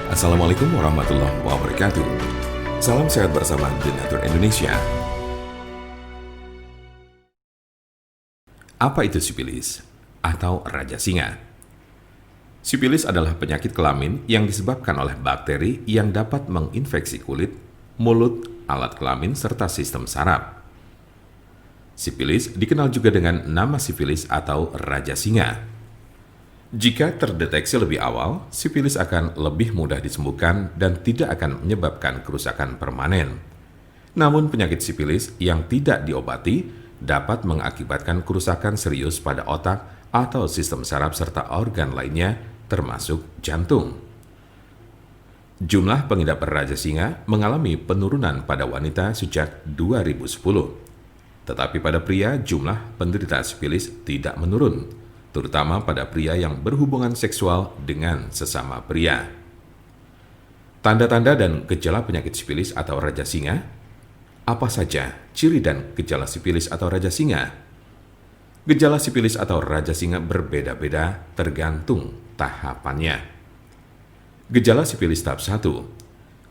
Assalamualaikum warahmatullahi wabarakatuh. Salam sehat bersama Denatur Indonesia. Apa itu sipilis atau raja singa? Sipilis adalah penyakit kelamin yang disebabkan oleh bakteri yang dapat menginfeksi kulit, mulut, alat kelamin, serta sistem saraf. Sipilis dikenal juga dengan nama sifilis atau raja singa. Jika terdeteksi lebih awal, sifilis akan lebih mudah disembuhkan dan tidak akan menyebabkan kerusakan permanen. Namun penyakit sifilis yang tidak diobati dapat mengakibatkan kerusakan serius pada otak atau sistem saraf serta organ lainnya termasuk jantung. Jumlah pengidap raja singa mengalami penurunan pada wanita sejak 2010. Tetapi pada pria jumlah penderita sifilis tidak menurun, terutama pada pria yang berhubungan seksual dengan sesama pria. Tanda-tanda dan gejala penyakit sifilis atau raja singa. Apa saja ciri dan gejala sifilis atau raja singa? Gejala sifilis atau raja singa berbeda-beda tergantung tahapannya. Gejala sifilis tahap 1.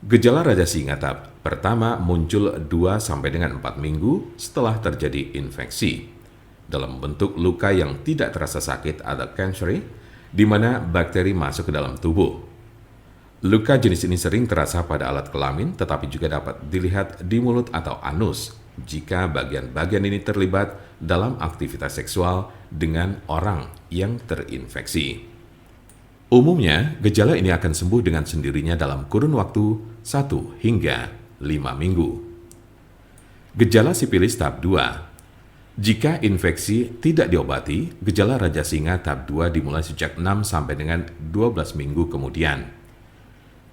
Gejala raja singa tahap pertama muncul 2-4 minggu setelah terjadi infeksi dalam bentuk luka yang tidak terasa sakit atau cancer, di mana bakteri masuk ke dalam tubuh. Luka jenis ini sering terasa pada alat kelamin, tetapi juga dapat dilihat di mulut atau anus jika bagian-bagian ini terlibat dalam aktivitas seksual dengan orang yang terinfeksi. Umumnya, gejala ini akan sembuh dengan sendirinya dalam kurun waktu 1 hingga 5 minggu. Gejala sifilis tahap 2. Jika infeksi tidak diobati, gejala raja singa tahap 2 dimulai sejak 6-12 minggu kemudian.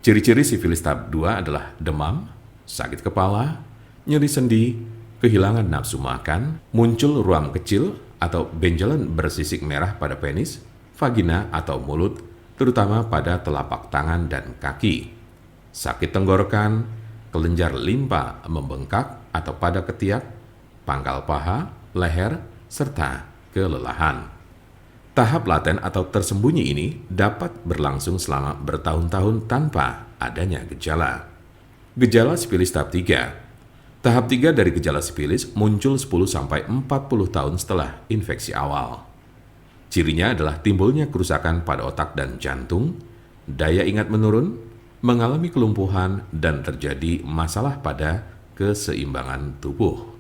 Ciri-ciri sifilis tahap 2 adalah demam, sakit kepala, nyeri sendi, kehilangan nafsu makan, muncul ruam kecil atau benjolan bersisik merah pada penis, vagina atau mulut, terutama pada telapak tangan dan kaki, sakit tenggorokan, kelenjar limpa membengkak atau pada ketiak, pangkal paha, leher, serta kelelahan. Tahap laten atau tersembunyi ini dapat berlangsung selama bertahun-tahun tanpa adanya gejala. Gejala sifilis tahap 3. Tahap 3 dari gejala sifilis muncul 10-40 tahun setelah infeksi awal. Cirinya adalah timbulnya kerusakan pada otak dan jantung, daya ingat menurun, mengalami kelumpuhan, dan terjadi masalah pada keseimbangan tubuh.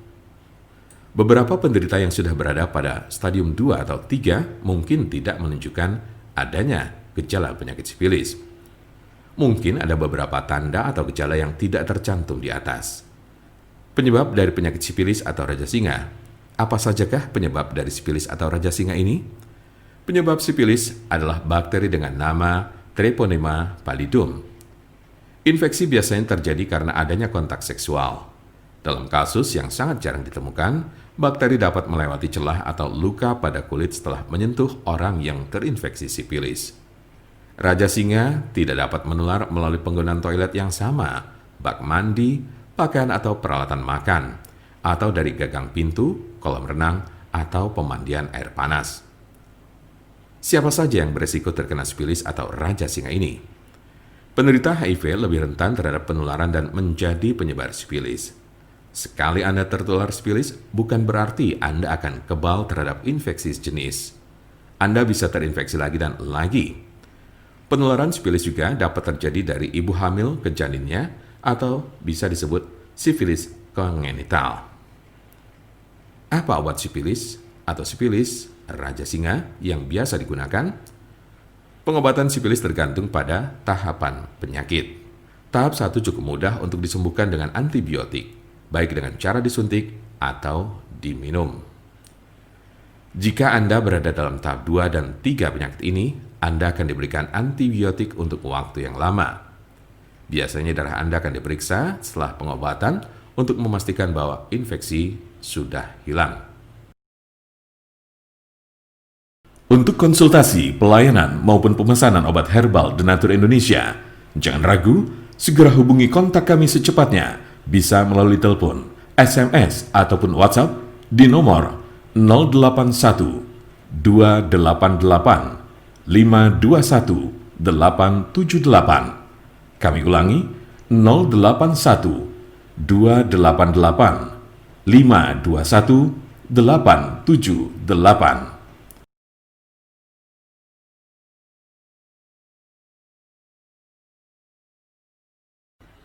Beberapa penderita yang sudah berada pada stadium 2 atau 3 mungkin tidak menunjukkan adanya gejala penyakit sifilis. Mungkin ada beberapa tanda atau gejala yang tidak tercantum di atas. Penyebab dari penyakit sifilis atau raja singa. Apa sajakah penyebab dari sifilis atau raja singa ini? Penyebab sifilis adalah bakteri dengan nama Treponema pallidum. Infeksi biasanya terjadi karena adanya kontak seksual. Dalam kasus yang sangat jarang ditemukan, bakteri dapat melewati celah atau luka pada kulit setelah menyentuh orang yang terinfeksi sifilis. Raja singa tidak dapat menular melalui penggunaan toilet yang sama, bak mandi, pakaian atau peralatan makan, atau dari gagang pintu, kolam renang, atau pemandian air panas. Siapa saja yang beresiko terkena sifilis atau raja singa ini? Penderita HIV lebih rentan terhadap penularan dan menjadi penyebar sifilis. Sekali Anda tertular sifilis, bukan berarti Anda akan kebal terhadap infeksi sejenis. Anda bisa terinfeksi lagi dan lagi. Penularan sifilis juga dapat terjadi dari ibu hamil ke janinnya atau bisa disebut sifilis kongenital. Apa obat sifilis atau sifilis raja singa yang biasa digunakan? Pengobatan sifilis tergantung pada tahapan penyakit. Tahap 1 cukup mudah untuk disembuhkan dengan antibiotik, baik dengan cara disuntik atau diminum. Jika Anda berada dalam tahap 2 dan 3 penyakit ini, Anda akan diberikan antibiotik untuk waktu yang lama. Biasanya darah Anda akan diperiksa setelah pengobatan untuk memastikan bahwa infeksi sudah hilang. Untuk konsultasi, pelayanan, maupun pemesanan obat herbal Denatur Indonesia, jangan ragu, segera hubungi kontak kami secepatnya. Bisa melalui telepon, SMS, ataupun WhatsApp di nomor 081 288 521 878 Kami ulangi, 081 288 521 878.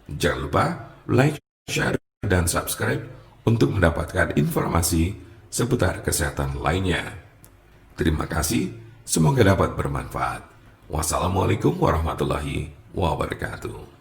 Jangan lupa like, share, dan subscribe untuk mendapatkan informasi seputar kesehatan lainnya. Terima kasih, semoga dapat bermanfaat. Wassalamualaikum warahmatullahi wabarakatuh.